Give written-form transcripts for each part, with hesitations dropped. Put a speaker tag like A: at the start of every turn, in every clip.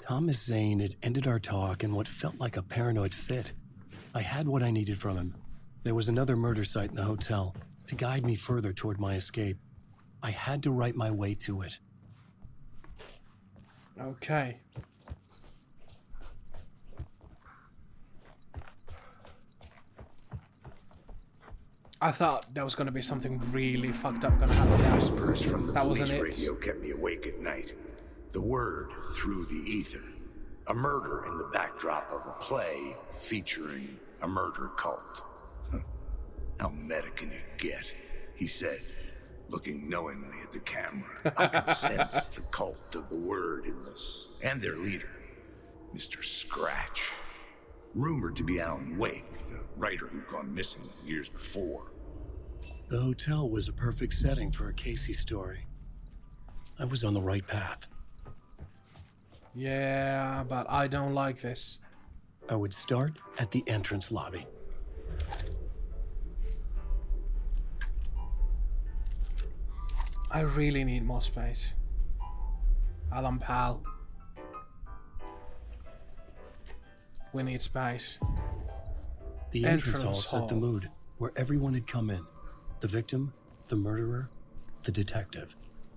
A: Thomas Zane had ended our talk in what felt like a paranoid fit. I had what I needed from him. There was another murder site in the hotel to guide me further toward my escape. I had to write my way to it.
B: Okay. I thought there was gonna be something really fucked up gonna happen there.
C: Whispers from the
B: That
C: police
B: wasn't it.
C: radio kept me awake at night. The word through the ether. A murder in the backdrop of a play featuring a murder cult. How meta can you get? He said, looking knowingly at the camera. I could sense the cult of the word in this, and their leader, Mr. Scratch. Rumored to be Alan Wake, the writer who'd gone missing years before.
A: The hotel was a perfect setting for a Casey story. I was on the right path.
B: Yeah, but I don't like this.
A: I would start at the entrance lobby.
B: I really need more space. Alan Pal. We need space.
A: The entrance hall
B: Entrance
A: set the
B: hall.
A: mood, where everyone had come in. The victim, the murderer, the detective.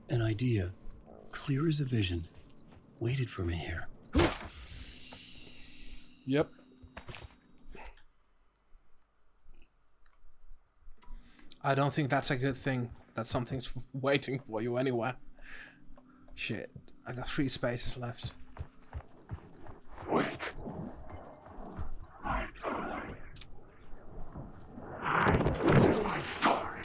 A: An idea, clear as a vision, waited for me here.
B: Yep. I don't think that's a good thing. That something's waiting for you anywhere. Shit. I got 3 spaces left.
C: Wait. This is my story.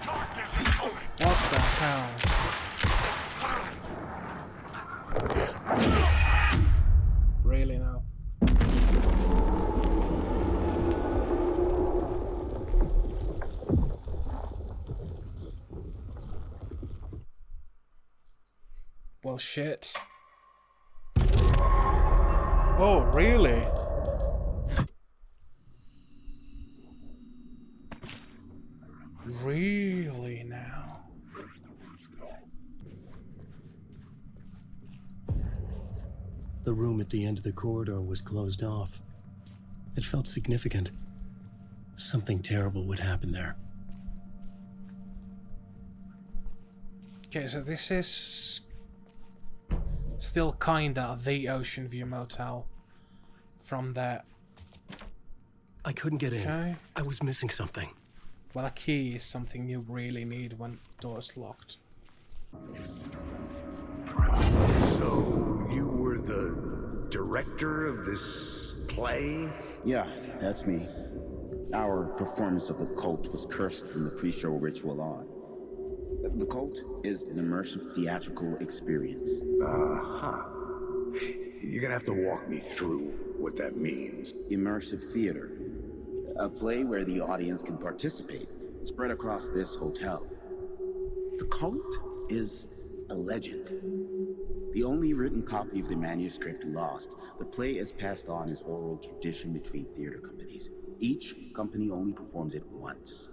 C: Darkness is coming.
B: What the hell? Really now? Well, shit. Oh, really? Really now?
A: The room at the end of the corridor was closed off. It felt significant. Something terrible would happen there.
B: Okay, so this is still kinda the Oceanview Motel from there.
A: I couldn't get in.
B: Okay.
A: I was missing something.
B: Well, a key is something you really need when door's locked.
C: So, you were the director of this play?
D: Yeah, that's me. Our performance of the cult was cursed from the pre-show ritual on. The cult is an immersive theatrical experience.
C: Uh-huh. You're gonna have to walk me through what that means.
D: Immersive theater. A play where the audience can participate, spread across this hotel. The cult is a legend. The only written copy of the manuscript lost, the play is passed on as oral tradition between theater companies. Each company only performs it once.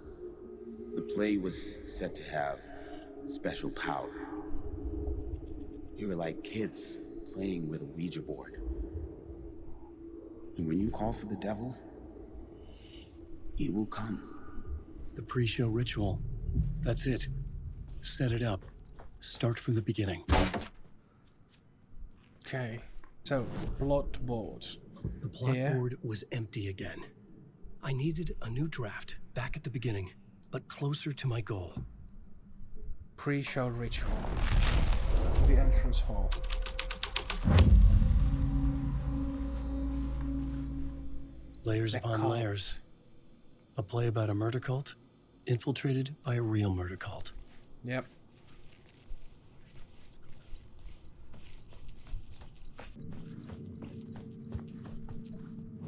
D: The play was said to have special power. You were like kids playing with a Ouija board. And when you call for the devil, he will come.
A: The pre-show ritual. That's it. Set it up. Start from the beginning.
B: Okay, so plot board.
A: The plot
B: Here.
A: board was empty again. I needed a new draft back at the beginning, but closer to my goal.
B: Pre-show ritual. The entrance hall.
A: Layers
B: The
A: upon
B: cult.
A: layers. A play about a murder cult, infiltrated by a real murder cult.
B: Yep.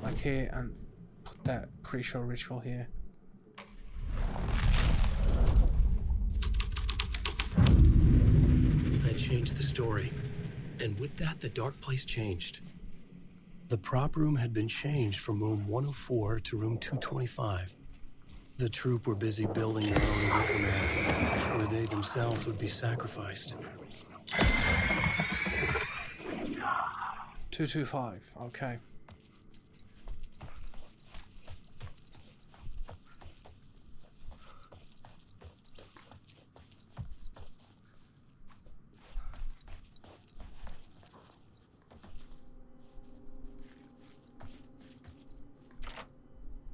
B: Like here, and put that pre-show ritual here.
A: That changed the story. And with that, the dark place changed. The prop room had been changed from room 104 to room 225. The troupe were busy building their own wicker man, where they themselves would be sacrificed.
B: 225, okay.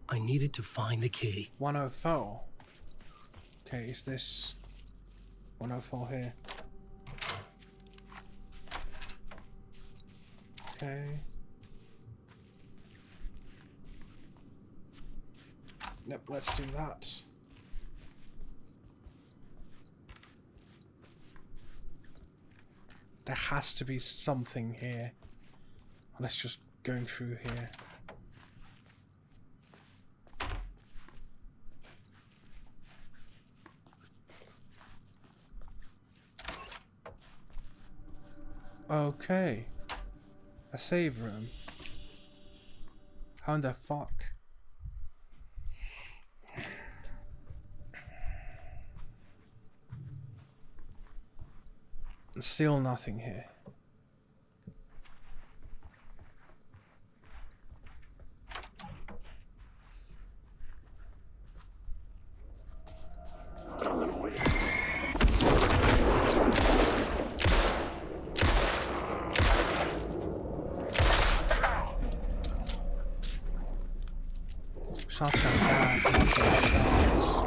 A: I needed to find the key.
B: 104. Okay, is this 104 here? Okay. Yep, let's do that. There has to be something here. Unless just going through here. Okay. A save room. How in the fuck? Still nothing here. Shotgun gas, shotgun shots.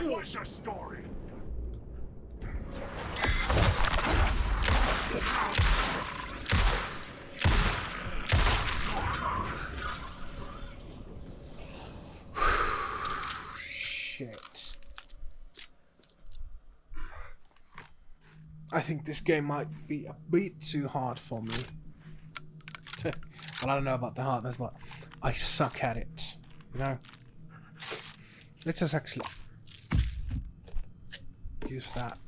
C: What's your story?
B: Shit. I think this game might be a bit too hard for me. Well, I don't know about the hardness, but I suck at it. You know? Let's just actually use that.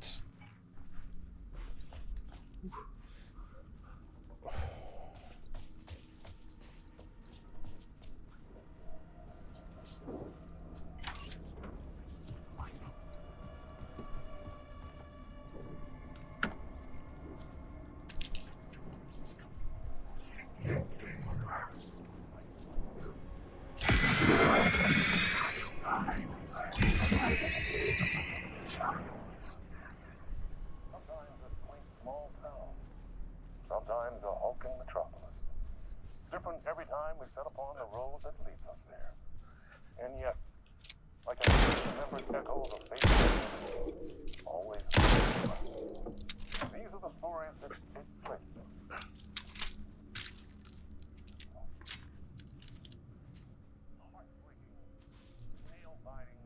E: Sometimes a hulking metropolis. Different every time we set upon the road that leads us there. And yet, like a remembered echo of a faithful always. These are the stories that take place there. Heartbreaking, nail-biting,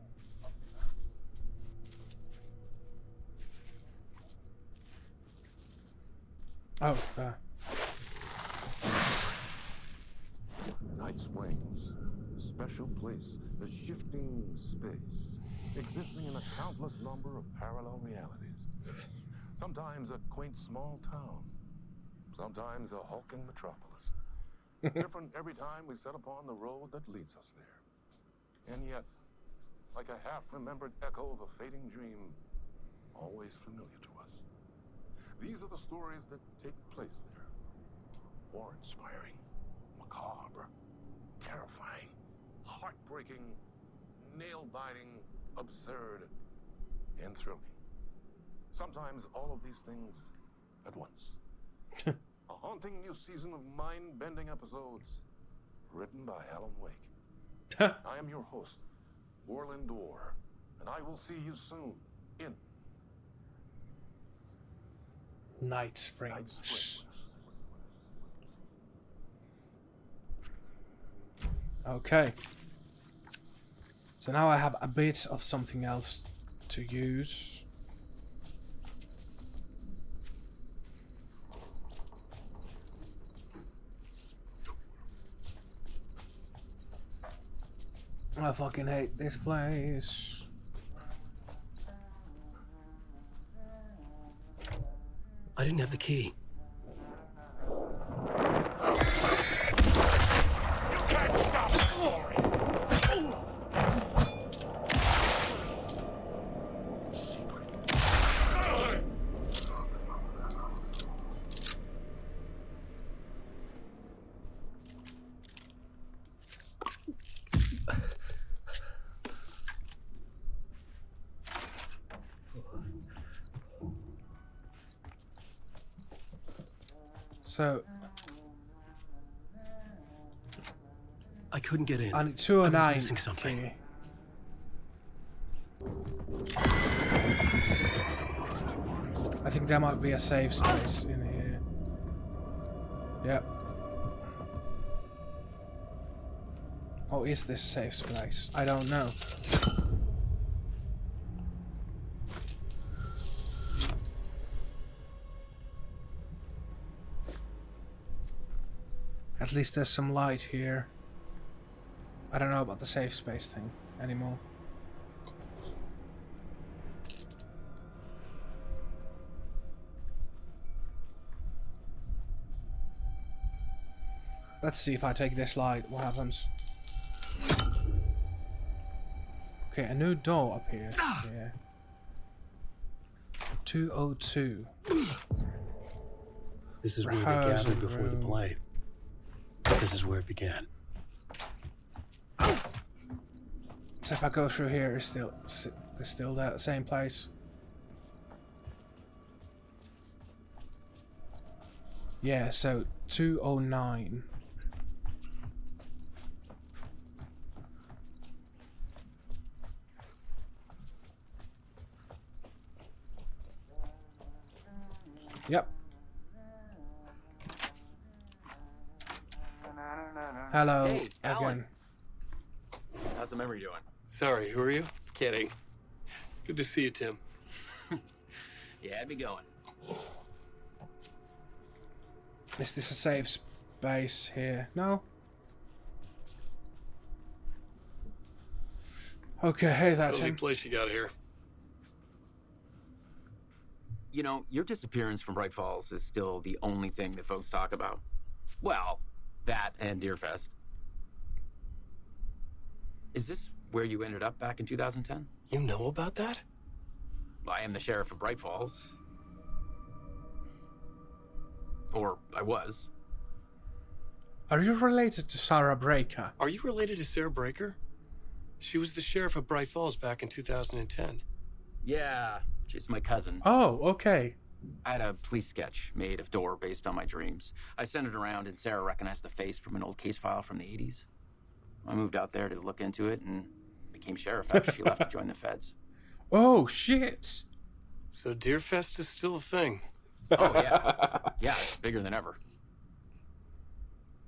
B: Oh, there.
E: Night Springs, a special place, a shifting space, existing in a countless number of parallel realities. Sometimes a quaint small town, sometimes a hulking metropolis. Different every time we set upon the road that leads us there. And yet, like a half-remembered echo of a fading dream, always familiar to us. These are the stories that take place there. Awe-inspiring, macabre, terrifying, heartbreaking, nail-biting, absurd, and thrilling. Sometimes all of these things at once. A haunting new season of mind-bending episodes written by Alan Wake. I am your host, Orland Orr, and I will see you soon in
B: Night Springs. Okay. So now I have a bit of something else to use. I fucking hate this place.
A: I didn't have the key.
C: You can't stop the glory!
B: So
A: I couldn't get in.
B: I need
A: I was
B: 209
A: missing something.
B: key. I think there might be a safe space in here. Yep. Oh, is this a safe space? I don't know. At least there's some light here. I don't know about the safe space thing anymore. Let's see if I take this light, what happens. Okay, a new door appears here. 202.
A: This is where they
B: Rehearsal
A: gathered before the
B: room.
A: play. This is where it began.
B: So if I go through here, it's still that same place. Yeah, so 209. Yep. Hello
F: Hey, Alan.
B: again.
F: How's the memory doing?
G: Sorry, who are you? Kidding. Good to see you, Tim.
F: Yeah, I'd be going.
B: Is this a safe space here? No? Okay, hey that's
G: Cozy
B: him.
G: place you got here.
F: You know, your disappearance from Bright Falls is still the only thing that folks talk about. Well, that and Deerfest. Is this where you ended up back in 2010?
G: You know about that?
F: I am the sheriff of Bright Falls. Or I was.
B: Are you related to Sarah Breaker?
G: Are you related to Sarah Breaker? She was the sheriff of Bright Falls back in 2010.
F: Yeah, she's my cousin.
B: Oh, okay.
F: I had a police sketch made of Door based on my dreams. I sent it around and Sarah recognized the face from an old case file from the 80s. I moved out there to look into it and became sheriff after she left to join the feds.
B: Oh, shit.
G: So Deerfest is still a thing.
F: Oh, yeah. Yeah, it's bigger than ever.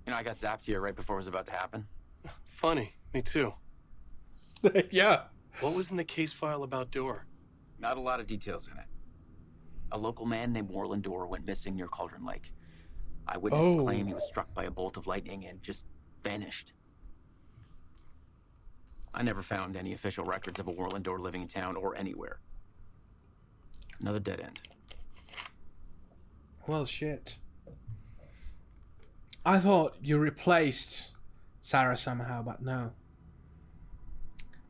F: You know, I got zapped here right before it was about to happen.
G: Funny, me too.
B: Yeah.
G: What was in the case file about Door?
F: Not a lot of details in it. A local man named Warland Dorr went missing near Cauldron Lake. Eyewitnesses claim he was struck by a bolt of lightning and just vanished. I never found any official records of a Warland Dorr living in town or anywhere. Another dead end.
B: Well, shit. I thought you replaced Sarah somehow, but no.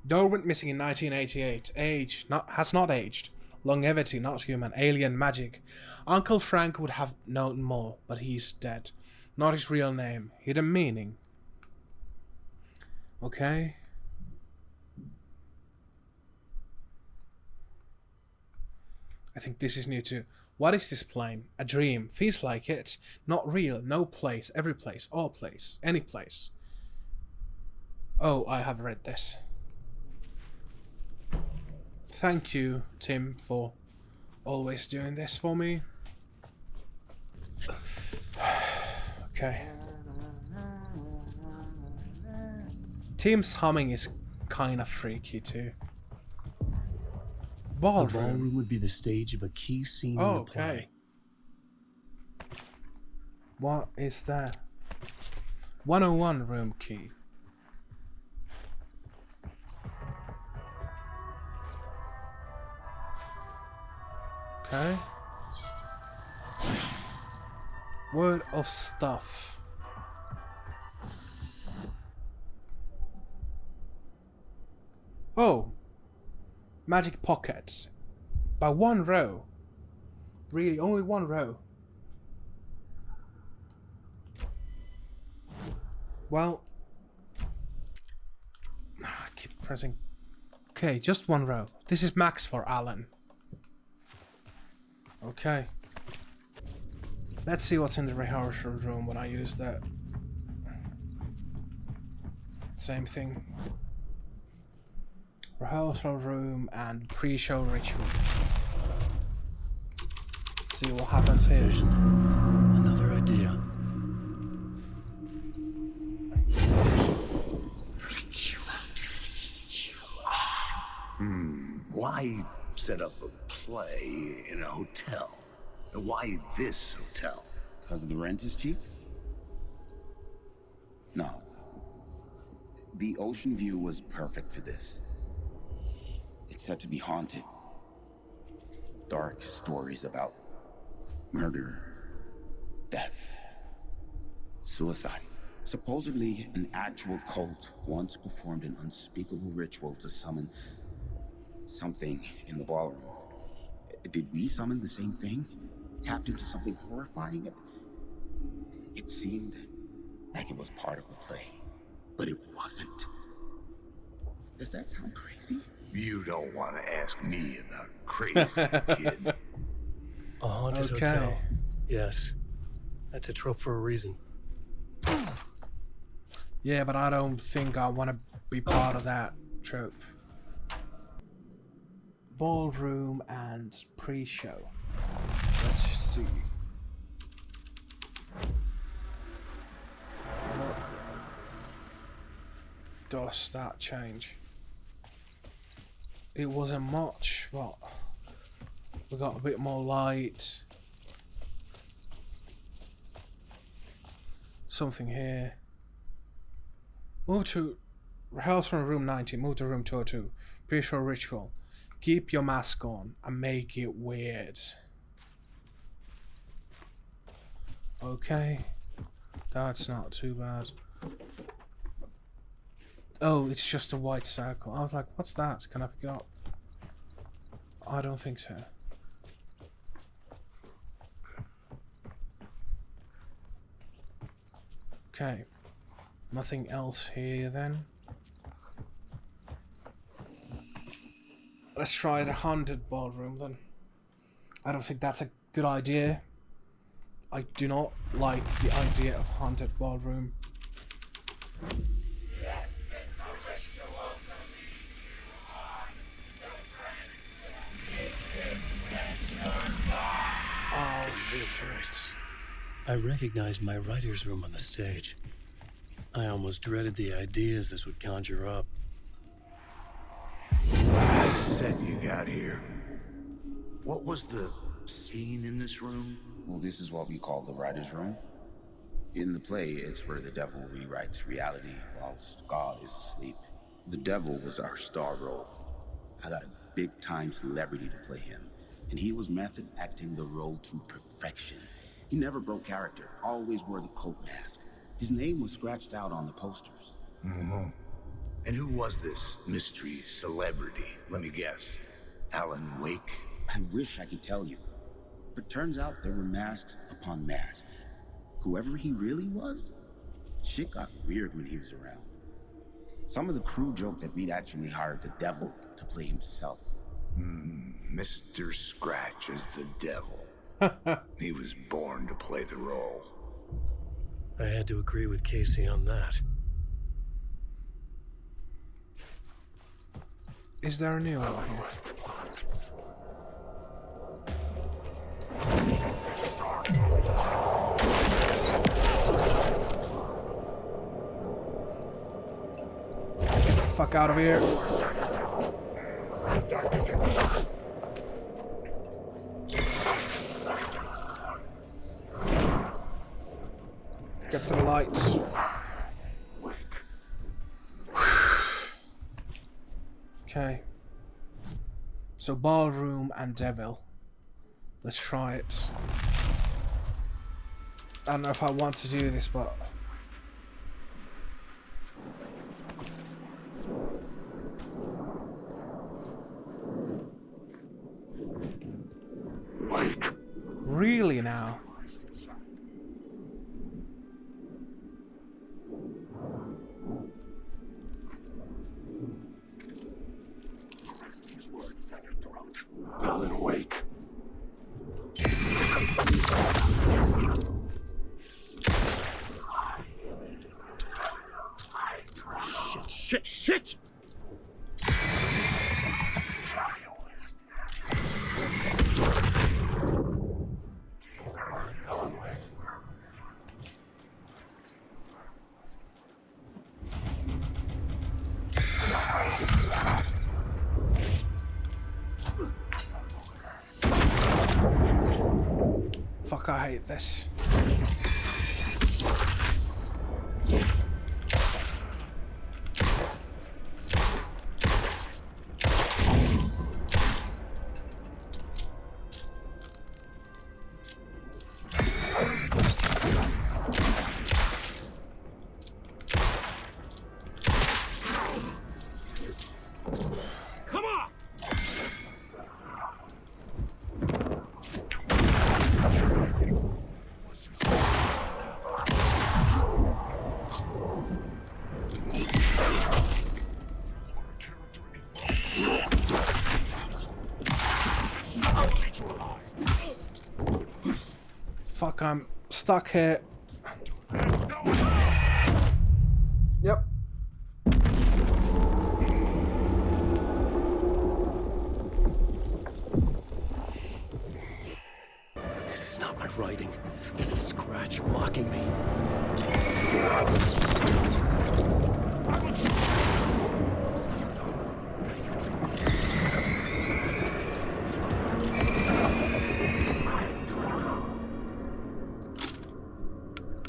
B: Dorr went missing in 1988. Age has not aged. Longevity not human. Alien magic. Uncle Frank would have known more, but he's dead. Not his real name. Hidden meaning. Okay. I think this is new too. What is this plane? A dream. Feels like it. Not real. No place. Every place. All place. Any place. Oh, I have read this. Thank you, Tim, for always doing this for me. Okay. Tim's humming is kind of freaky too.
A: The
B: Ballroom.
A: ballroom would be the stage of a key scene in
B: Oh,
A: the play.
B: okay. What is that? 101 room key. Okay. Word of stuff. Oh. Magic pockets. By one row. Really, only one row. Well. I keep pressing. Okay, just one row. This is max for Alan. Okay. Let's see what's in the rehearsal room when I use that. Same thing. Rehearsal room and pre-show ritual. Let's see what happens here.
A: Vision. Another idea.
C: Why set up a play in a hotel? Why this hotel?
D: Because the rent is cheap? No. The ocean view was perfect for this. It's said to be haunted. Dark stories about murder, death, suicide. Supposedly, an actual cult once performed an unspeakable ritual to summon something in the ballroom. Did we summon the same thing? Tapped into something horrifying? It seemed like it was part of the play, but it wasn't. Does that sound crazy?
C: You don't want to ask me about crazy, kid.
A: A haunted
B: Okay.
A: hotel. Yes. That's a trope for a reason.
B: Yeah, but I don't think I want to be part of that trope. Ballroom and pre-show. Let's see. What does that change? It wasn't much, but we got a bit more light. Something here. Move to rehearsal room 90. Move to room 202. Pre-show ritual. Keep your mask on and make it weird. Okay. That's not too bad. Oh, it's just a white circle. I was like, what's that? Can I pick it up? I don't think so. Okay. Nothing else here then. Let's try the haunted ballroom then. I don't think that's a good idea. I do not like the idea of haunted ballroom. Oh shit.
A: I recognized my writer's room on the stage. I almost dreaded the ideas this would conjure up.
C: I said you got here. What was the scene in this room?
D: Well, this is what we call the writer's room. In the play, it's where the devil rewrites reality whilst God is asleep. The devil was our star role. I got a big-time celebrity to play him, and he was method acting the role to perfection. He never broke character, always wore the cult mask. His name was scratched out on the posters.
C: And who was this mystery celebrity? Let me guess. Alan Wake?
D: I wish I could tell you, but turns out there were masks upon masks. Whoever he really was, shit got weird when he was around. Some of the crew joked that we'd actually hired the devil to play himself.
C: Mr. Scratch is the devil. He was born to play the role.
A: I had to agree with Casey on that.
B: Is there a new one here? Get the fuck out of here. Get to the lights. Okay. So ballroom and devil. Let's try it. I don't know if I want to do this, but really now.
C: Colin, awake. Shit!
B: Fuck, I hate this.
C: Come on!
B: Fuck, I'm stuck here. Yep.
A: This is not my writing. This is Scratch mocking me.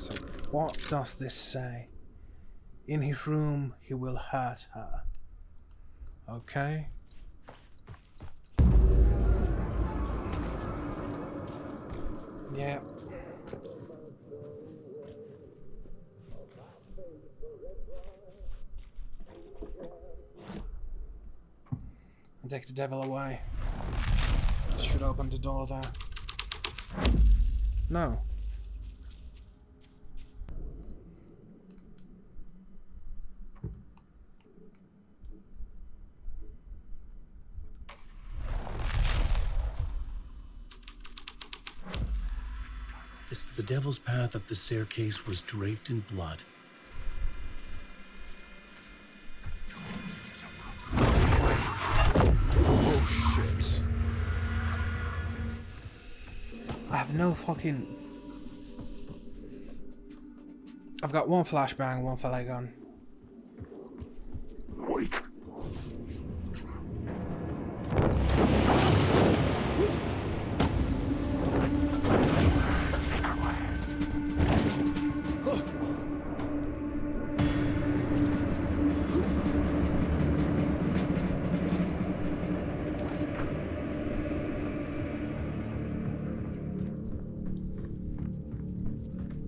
B: So, what does this say? In his room, he will hurt her. Okay. Yeah. And take the devil away. Should open the door there. No.
A: The devil's path up the staircase was draped in blood.
B: Oh shit. I have no fucking... I've got one flashbang, one fillet gun.
C: Awake.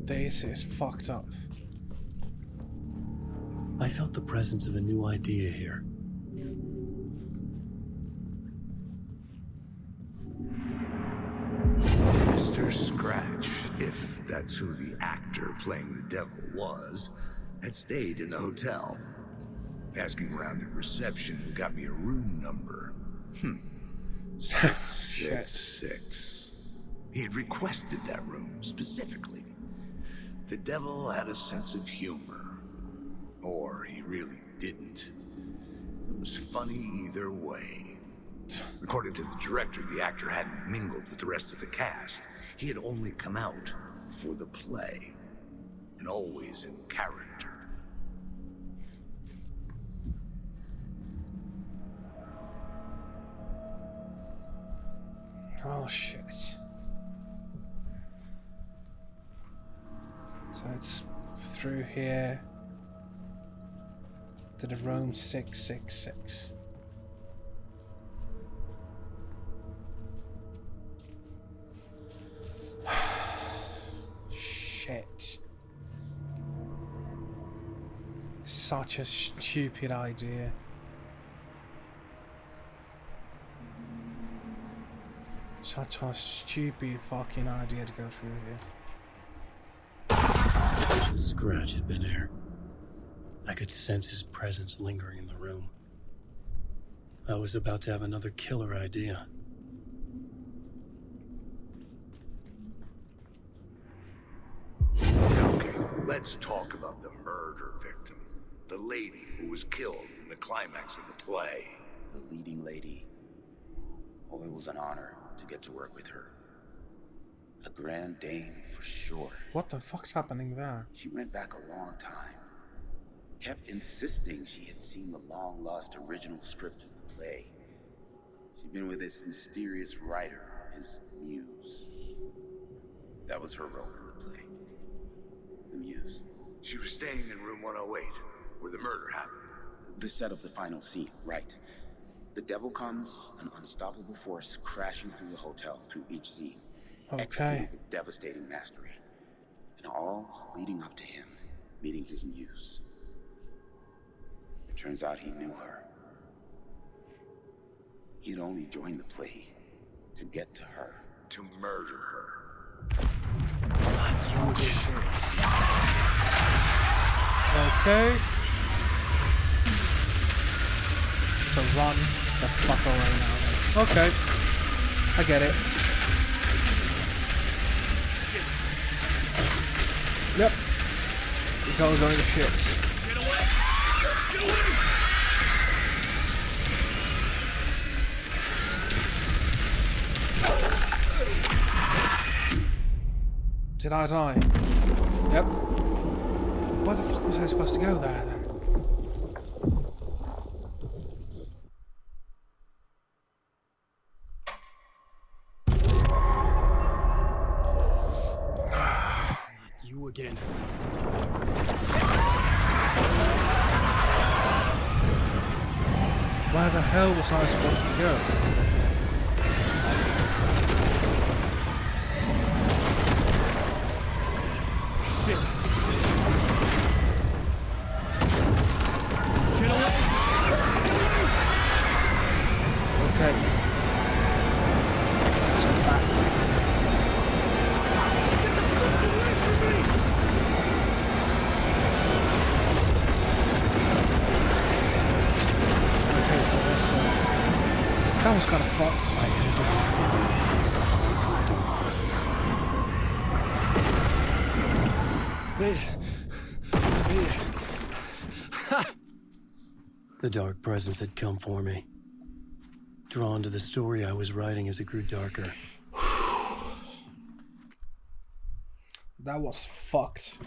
B: This is fucked up.
A: I felt the presence of a new idea here.
C: Mr. Scratch, if that's who the actor playing the devil was, had stayed in the hotel. Asking around at reception got me a room number. 666. He had requested that room specifically. The devil had a sense of humor. Or he really didn't. It was funny either way. According to the director, the actor hadn't mingled with the rest of the cast. He had only come out for the play. And always in character.
B: Oh shit. So it's through here to the room 666. such a stupid idea. Such a stupid fucking idea to go through here.
A: Scratch had been there. I could sense his presence lingering in the room. I was about to have another killer idea.
C: Okay, let's talk about the murder victim. The lady who was killed in the climax of the play.
D: The leading lady. Oh, it was an honor to get to work with her. A grand dame for sure.
B: What the fuck's happening there?
D: She went back a long time. Kept insisting she had seen the long-lost original script of the play. She'd been with this mysterious writer, his muse. That was her role in the play. The muse.
C: She was staying in room 108, where the murder happened.
D: The set of the final scene, right. The devil comes, an unstoppable force crashing through the hotel through each scene.
B: Okay.
D: Executed with devastating mastery. And all leading up to him meeting his muse. It turns out he knew her. He'd only joined the play to get to her.
C: To murder her.
B: Oh shit. Okay. So run the fuck away now. Okay. I get it. Yep. It's all going to shit.
G: Get away! Get away!
B: Did I die? Yep. Why the fuck was I supposed to go there then?
A: You again.
B: Where the hell was I supposed to go?
G: Shit! Get away!
B: Okay. Let's go back.
G: Get the fuck away from me!
B: Okay, so this way. That was kind of fucked.
A: I had to go through the dark presence.
G: Made it.
A: The dark presence had come for me. Drawn to the story I was writing as it grew darker.
B: That was fucked.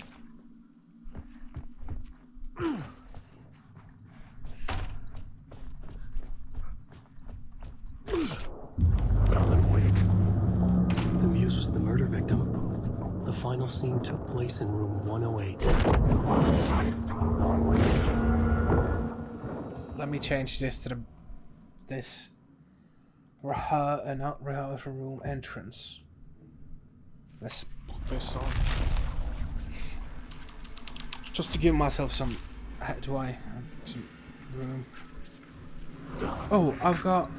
A: Found him quick. The muse was the murder victim. The final scene took place in room 108.
B: Let me change this to this not rehearsal room entrance. Let's put this on. Just to give myself some some room. Oh, I've got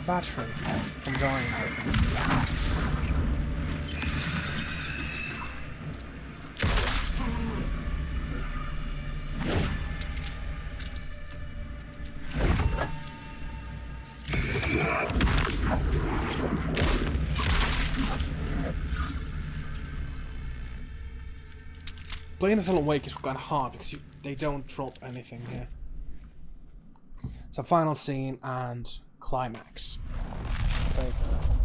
B: battery from dying. Playing as Alan Wake is kind of hard because they don't drop anything here. So final scene and climax. Okay.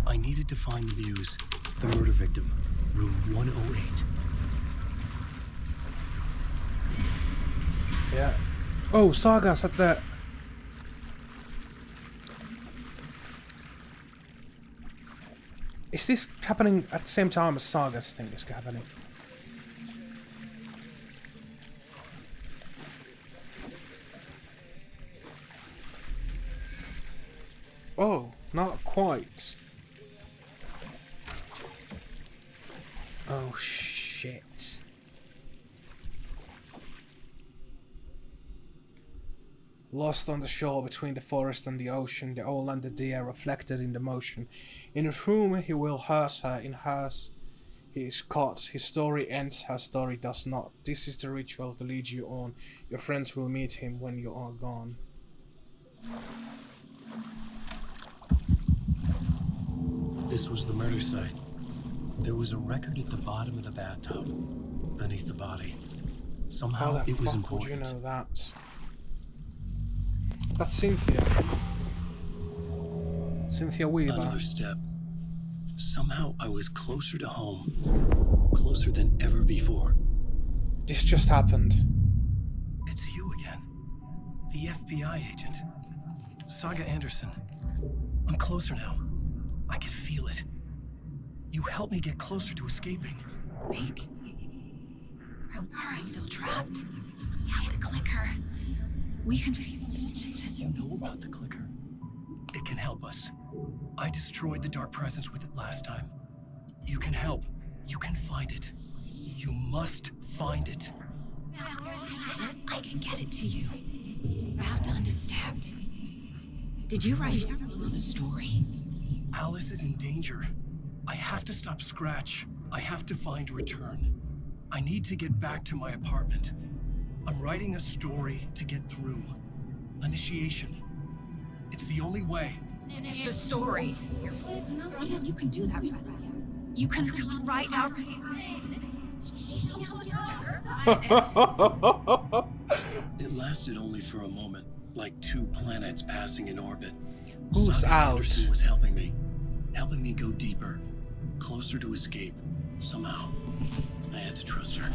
A: I needed to find the muse, the murder victim, room 108.
B: Yeah. Oh, Saga said that. Is this happening at the same time as Saga's thing is happening? Oh, not quite. Lost on the shore between the forest and the ocean, the old and the dear reflected in the motion. In his room he will hurt her, in hers he is caught. His story ends, her story does not. This is the ritual to lead you on. Your friends will meet him when you are gone.
A: This was the murder site. There was a record at the bottom of the bathtub, beneath the body.
B: How
A: Somehow
B: the
A: it was
B: fuck would
A: important.
B: you know that? That's Cynthia. Cynthia Weaver.
A: Another step. Somehow I was closer to home. Closer than ever before.
B: This just happened.
A: It's you again. The FBI agent. Saga Anderson. I'm closer now. I can feel it. You helped me get closer to escaping.
H: Wake. Are I still trapped? Have the clicker. We can...
A: You know about the clicker? It can help us. I destroyed the dark presence with it last time. You can help. You can find it. You must find it.
H: I can get it to you. I have to understand. Did you write the story?
A: Alice is in danger. I have to stop Scratch. I have to find Return. I need to get back to my apartment. I'm writing a story to get through. Initiation. It's the only way.
H: The story. You can do that. You can write out...
A: It lasted only for a moment, like two planets passing in orbit.
B: Who's
A: Saga
B: out?
A: Anderson was helping me go deeper, closer to escape. Somehow, I had to trust her.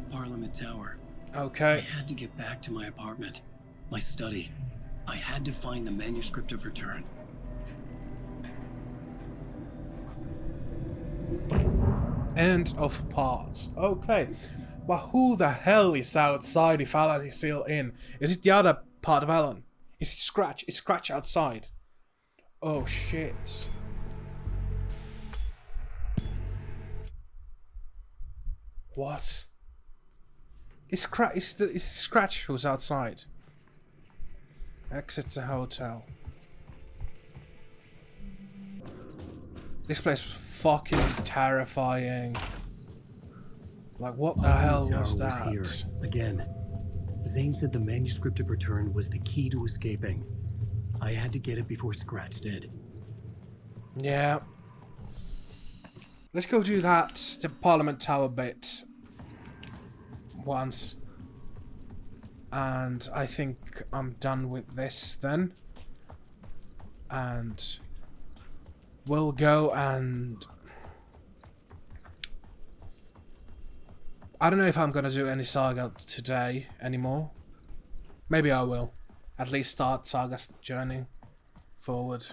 A: Parliament Tower. I
B: Okay.
A: had to get back to my apartment, my study. I had to find the manuscript of Return.
B: End of part. Okay. But who the hell is outside if Alan is still in? Is it the other part of Alan? Is it Scratch? Is Scratch outside? Oh shit. What? Is Scratch who's outside? Exit the hotel. This place was fucking terrifying. Like, what the hell was that?
A: Here again. Zane said the manuscript of Return was the key to escaping. I had to get it before Scratch did.
B: Yeah. Let's go do that, the Parliament Tower bit. Once. And I think I'm done with this then. And we'll go and... I don't know if I'm gonna do any Saga today anymore. Maybe I will. At least start Saga's journey forward.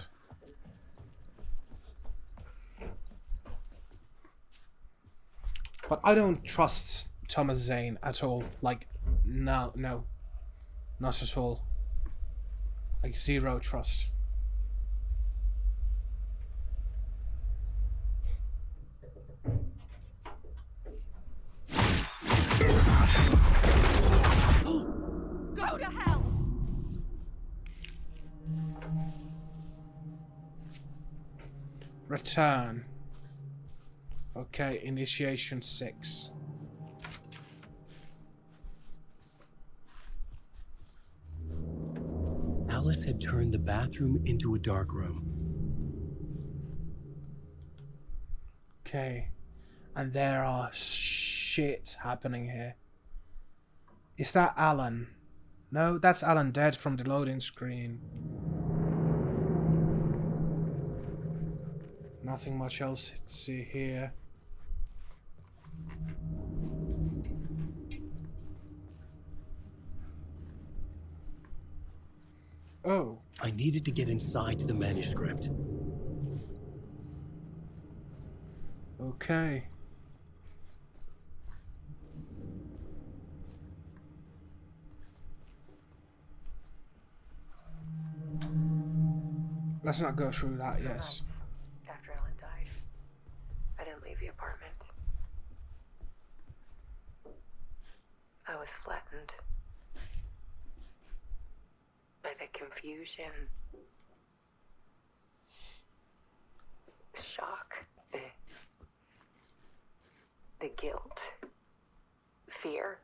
B: But I don't trust Thomas Zane at all. Like, no. Not at all. Like, zero trust.
H: Go to hell!
B: Return. Okay, initiation 6.
A: Alice had turned the bathroom into a dark room.
B: Okay. And there are shit happening here. Is that Alan? No, that's Alan dead from the loading screen. Nothing much else to see here. Oh.
A: I needed to get inside the manuscript.
B: Okay. Let's not go through that yet.
I: After Ellen died, I didn't leave the apartment. I was flattened, confusion, shock, the guilt, fear.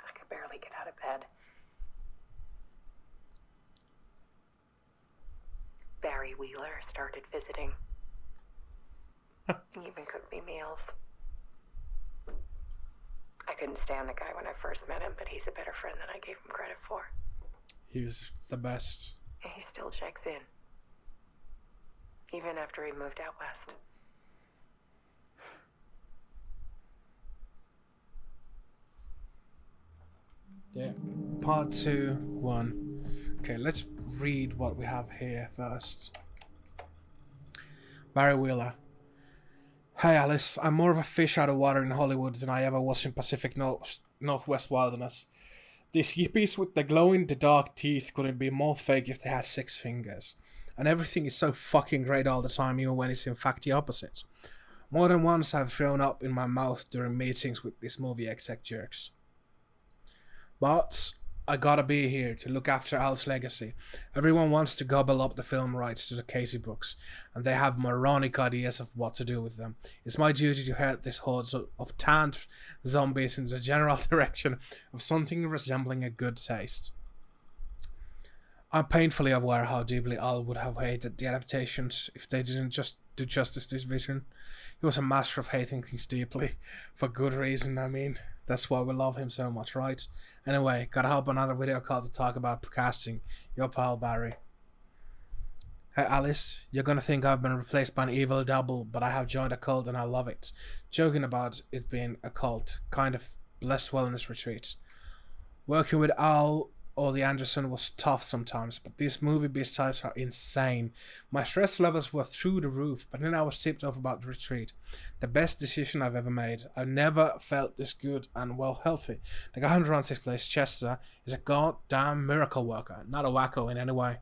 I: I could barely get out of bed. Barry Wheeler started visiting. He even cooked me meals. I couldn't stand the guy when I first met him, but he's a better friend than I gave him credit for.
B: He's the best.
I: And he still checks in. Even after he moved out west.
B: Yeah. Part 2, 1. Okay, let's read what we have here first. Barry Wheeler. Hey Alice, I'm more of a fish out of water in Hollywood than I ever was in Pacific Northwest wilderness. These yippies with the glow-in-the-dark teeth couldn't be more fake if they had 6 fingers. And everything is so fucking great all the time, even when it's in fact the opposite. More than once I've thrown up in my mouth during meetings with these movie exec jerks. But I gotta be here to look after Al's legacy. Everyone wants to gobble up the film rights to the Casey books, and they have moronic ideas of what to do with them. It's my duty to head this horde of tanned zombies in the general direction of something resembling a good taste. I'm painfully aware how deeply Al would have hated the adaptations if they didn't just do justice to his vision. He was a master of hating things deeply, for good reason, I mean. That's why we love him so much, right? Anyway, gotta hop on another video call to talk about casting. Your pal Barry. Hey Alice, you're gonna think I've been replaced by an evil double, but I have joined a cult and I love it. Joking about it being a cult, kind of blessed wellness retreat. Working with Al or the Anderson was tough sometimes, but these movie beast types are insane. My stress levels were through the roof, but then I was tipped off about the retreat. The best decision I've ever made. I've never felt this good and well healthy. The guy who runs this place, Chester, is a goddamn miracle worker, not a wacko in any way.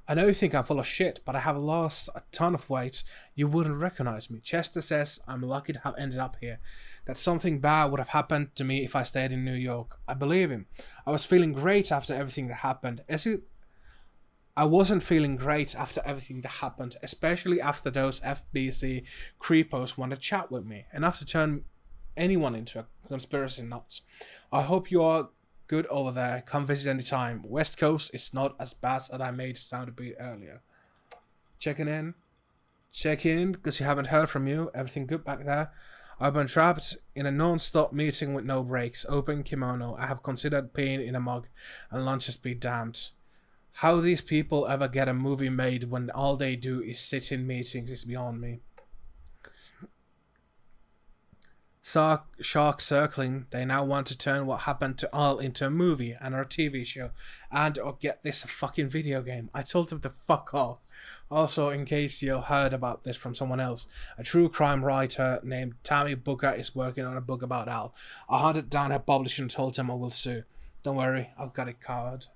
B: I know you think I'm full of shit, but I have lost a ton of weight. You wouldn't recognize me. Chester says I'm lucky to have ended up here. That something bad would have happened to me if I stayed in New York. I believe him. I was feeling great after everything that happened. I wasn't feeling great after everything that happened, especially after those FBC creepos wanted to chat with me, enough to turn anyone into a conspiracy nut. I hope you are good over there. Come visit anytime. West Coast is not as bad as I made it sound a bit earlier. Checking in. Check in, because you haven't heard from you. Everything good back there? I've been trapped in a non-stop meeting with no breaks. Open kimono. I have considered payne in a mug, and lunches be damned. How these people ever get a movie made when all they do is sit in meetings is beyond me. Shark circling, they now want to turn what happened to Al into a movie and or a TV show, and or get this a fucking video game. I told them to fuck off. Also, in case you heard about this from someone else, a true crime writer named Tammy Booker is working on a book about Al. I hunted down her publisher and told him I will sue. Don't worry, I've got it covered.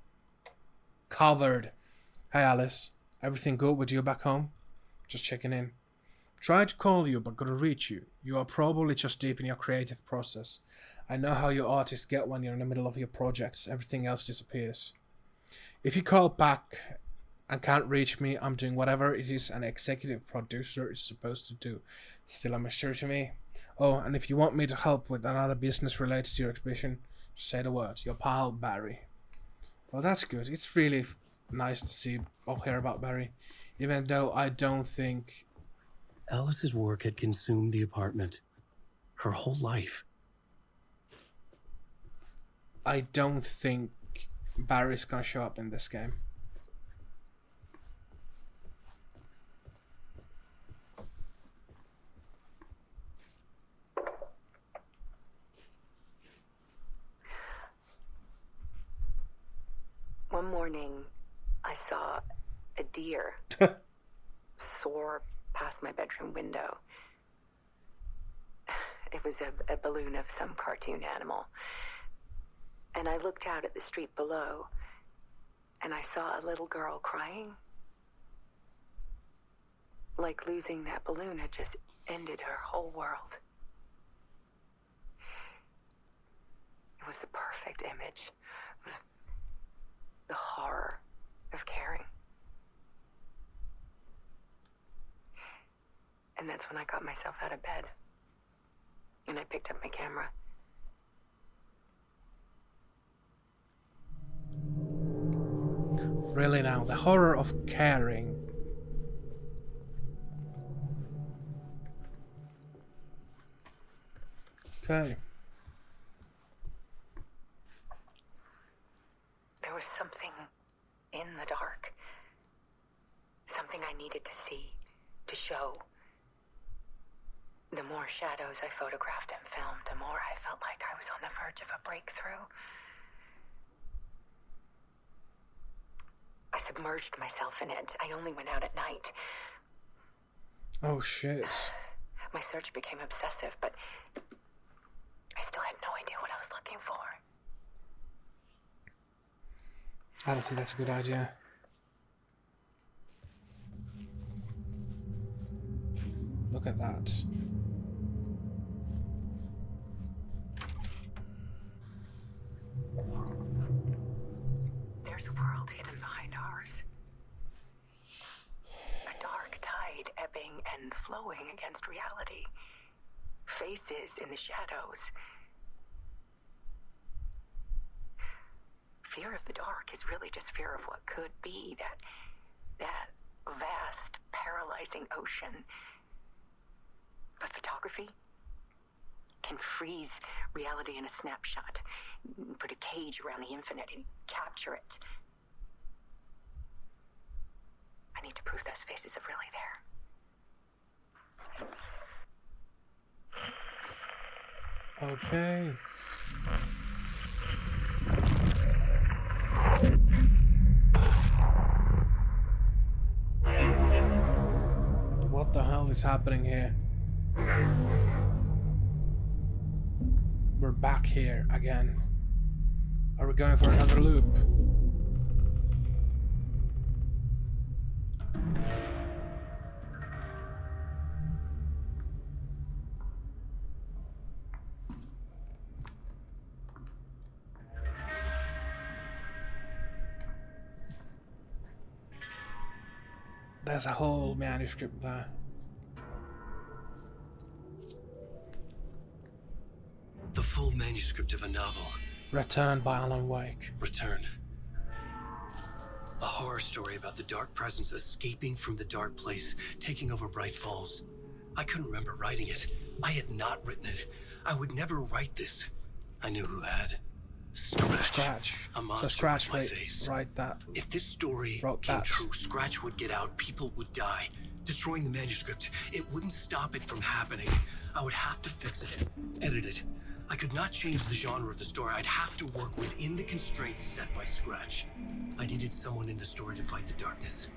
B: Hey Alice, everything good with you back home? Just checking in. Tried to call you but couldn't reach you. You are probably just deep in your creative process. I know how you artists get when you're in the middle of your projects. Everything else disappears. If you call back and can't reach me, I'm doing whatever it is an executive producer is supposed to do. Still a mystery to me. Oh, and if you want me to help with another business related to your exhibition, just say the word. Your pal, Barry. Well, that's good. It's really nice to see or hear about Barry. Even though I don't think...
A: Alice's work had consumed the apartment. Her whole life.
B: I don't think Barry's gonna show up in this game.
I: One morning, I saw a deer soar past my bedroom window. It was a balloon of some cartoon animal. And I looked out at the street below, and I saw a little girl crying. Like losing that balloon had just ended her whole world. was the perfect image of the horror of caring. And that's when I got myself out of bed. And I picked up my camera.
B: Really now, the horror of caring. Okay.
I: There was something in the dark. Something I needed to see, to show. The more shadows I photographed and filmed, the more I felt like I was on the verge of a breakthrough. I submerged myself in it. I only went out at night.
B: Oh shit.
I: My search became obsessive, but I still had no idea what I was looking for.
B: I don't think that's a good idea. Look at that.
I: There's a world hidden behind ours. A dark tide ebbing and flowing against reality. Faces in the shadows. Fear of the dark is really just fear of what could be, that vast, paralyzing ocean. But photography can freeze reality in a snapshot, put a cage around the infinite and capture it. I need to prove those faces are really there.
B: Okay. What the hell is happening here? We're back here again. Are we going for another loop? There's a whole manuscript there.
A: The full manuscript of a novel.
B: Return by Alan Wake.
A: Return. A horror story about the dark presence escaping from the dark place, taking over Bright Falls. I couldn't remember writing it. I had not written it. I would never write this. I knew who had.
B: Scratch.
A: A monster
B: So Scratch,
A: with my
B: wait,
A: face.
B: write that.
A: If this story
B: Wrote
A: came
B: that.
A: true, Scratch would get out, people would die. Destroying the manuscript, it wouldn't stop it from happening. I would have to fix it, edit it. I could not change the genre of the story. I'd have to work within the constraints set by Scratch. I needed someone in the story to fight the darkness.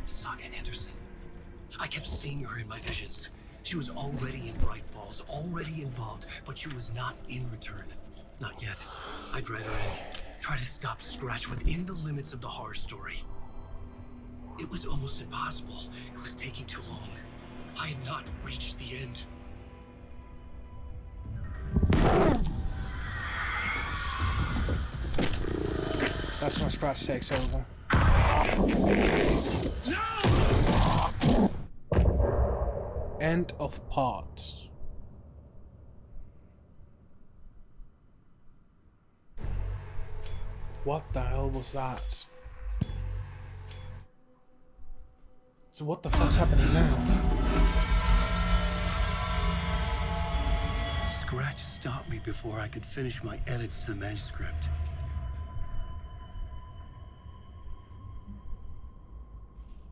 A: Saga Anderson. I kept seeing her in my visions. She was already in Bright Falls, already involved, but she was not in Return. Not yet. I'd read her in. Try to stop Scratch within the limits of the horror story. It was almost impossible. It was taking too long. I had not reached the end.
B: That's when Scratch takes over.
A: No!
B: End of part. What the hell was that? So what the fuck's happening now?
A: Scratch stopped me before I could finish my edits to the manuscript.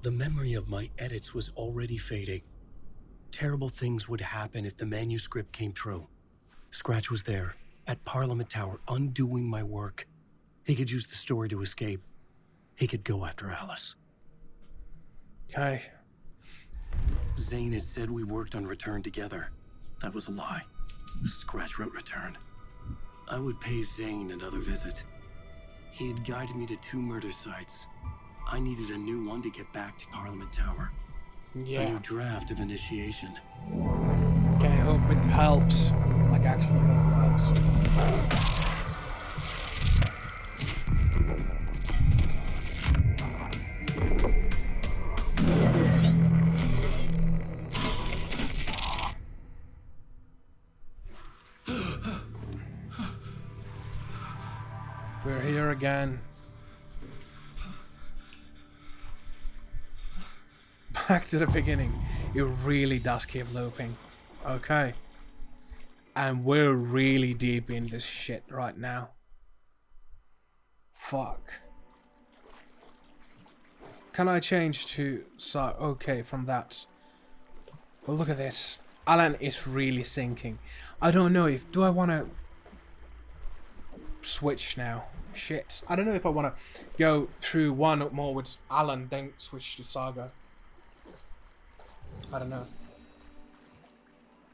A: The memory of my edits was already fading. Terrible things would happen if the manuscript came true. Scratch was there, at Parliament Tower, undoing my work. He could use the story to escape. He could go after Alice.
B: Okay.
A: Zane had said we worked on Return together. That was a lie. Scratch wrote Return. I would pay Zane another visit. He had guided me to 2 murder sites. I needed a new one to get back to Parliament Tower. A
B: Yeah.
A: new draft of initiation.
B: Okay, I hope it helps. Like, actually hope it helps. here again. Back to the beginning. It really does keep looping. Okay. And we're really deep in this shit right now. Fuck. Can I change to... So, okay, from that. Well, look at this. Alan is really sinking. I don't know if... Do I want to... switch now? Shit. I don't know if I want to go through one more with Alan, then switch to Saga. I don't know.